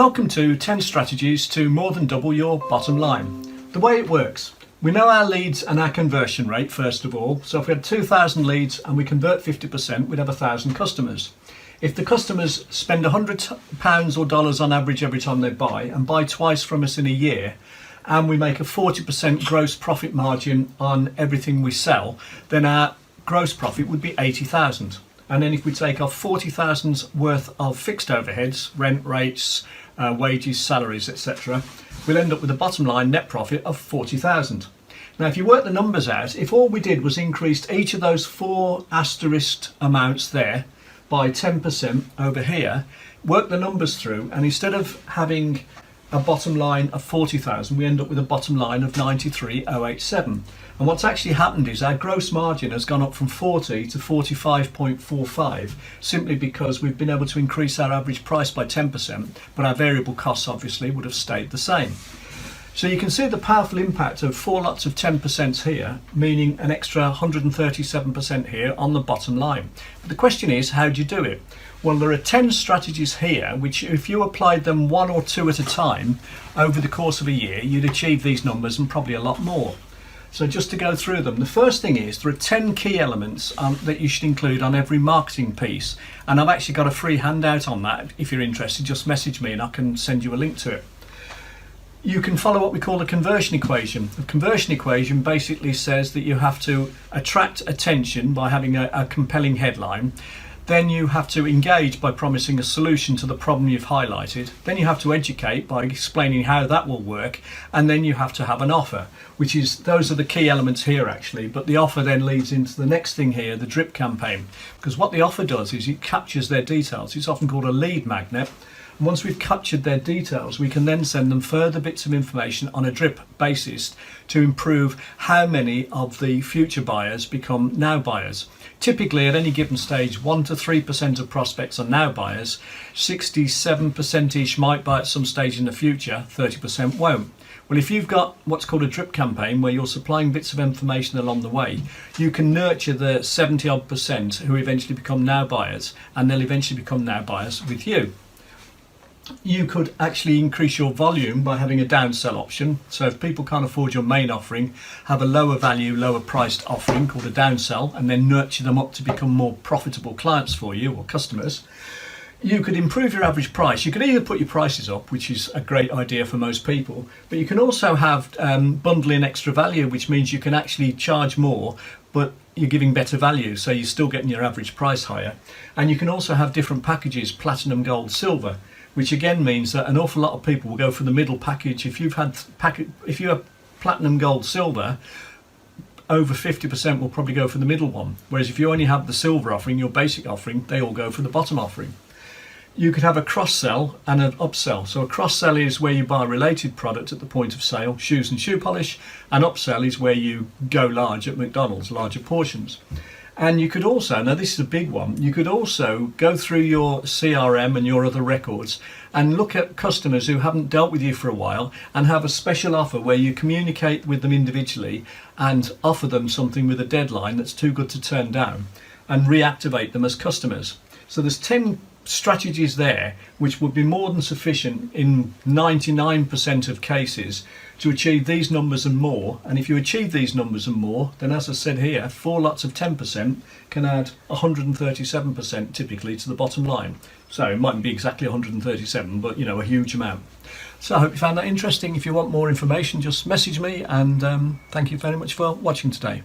Welcome to 10 strategies to more than double your bottom line. The way it works, we know our leads and our conversion rate first of all. So if we had 2,000 leads and we convert 50%, we'd have 1,000 customers. If the customers spend £100 or dollars on average every time they buy and buy twice from us in a year, and we make a 40% gross profit margin on everything we sell, then our gross profit would be 80,000. And then if we take off 40,000's worth of fixed overheads, rent rates, wages, salaries, etc., we'll end up with a bottom line net profit of 40,000. Now, if you work the numbers out, if all we did was increased each of those four asterisked amounts there by 10% over here, work the numbers through, and instead of having a bottom line of 40,000, we end up with a bottom line of 93,087. And what's actually happened is our gross margin has gone up from 40 to 45.45, simply because we've been able to increase our average price by 10%, but our variable costs obviously would have stayed the same. So you can see the powerful impact of four lots of 10% here, meaning an extra 137% here on the bottom line. But the question is, how do you do it? Well, there are 10 strategies here, which if you applied them one or two at a time over the course of a year, you'd achieve these numbers and probably a lot more. So just to go through them, the first thing is there are 10 key elements that you should include on every marketing piece. And I've actually got a free handout on that. If you're interested, just message me and I can send you a link to it. You can follow what we call a conversion equation. The conversion equation basically says that you have to attract attention by having a compelling headline. Then you have to engage by promising a solution to the problem you've highlighted. Then you have to educate by explaining how that will work. And then you have to have an offer, which is, those are the key elements here actually. But the offer then leads into the next thing here, the drip campaign. Because what the offer does is it captures their details. It's often called a lead magnet. And once we've captured their details, we can then send them further bits of information on a drip basis to improve how many of the future buyers become now buyers. Typically at any given stage, 1 to 3% of prospects are now buyers, 67%ish might buy at some stage in the future, 30% won't. Well, if you've got what's called a drip campaign where you're supplying bits of information along the way, you can nurture the 70 odd percent who eventually become now buyers, and they'll eventually become now buyers with you. You could actually increase your volume by having a downsell option. So if people can't afford your main offering, have a lower value, lower priced offering called a downsell, and then nurture them up to become more profitable clients for you or customers. You could improve your average price. You could either put your prices up, which is a great idea for most people, but you can also have bundle in extra value, which means you can actually charge more, but you're giving better value, so you're still getting your average price higher. And you can also have different packages, platinum, gold, silver, which again means that an awful lot of people will go for the middle package. If you have platinum, gold, silver, over 50% will probably go for the middle one. Whereas if you only have the silver offering, your basic offering, they all go for the bottom offering. You could have a cross-sell and an upsell. So a cross-sell is where you buy a related product at the point of sale, shoes and shoe polish. An upsell is where you go large at McDonald's, larger portions. And you could also, now this is a big one, you could also go through your CRM and your other records and look at customers who haven't dealt with you for a while and have a special offer where you communicate with them individually and offer them something with a deadline that's too good to turn down and reactivate them as customers. So there's 10 strategies there which would be more than sufficient in 99% of cases to achieve these numbers and more. And if you achieve these numbers and more, then as I said here, four lots of 10% can add 137% typically to the bottom line. So it mightn't be exactly 137, but a huge amount. So I hope you found that interesting. If you want more information, just message me, and thank you very much for watching today.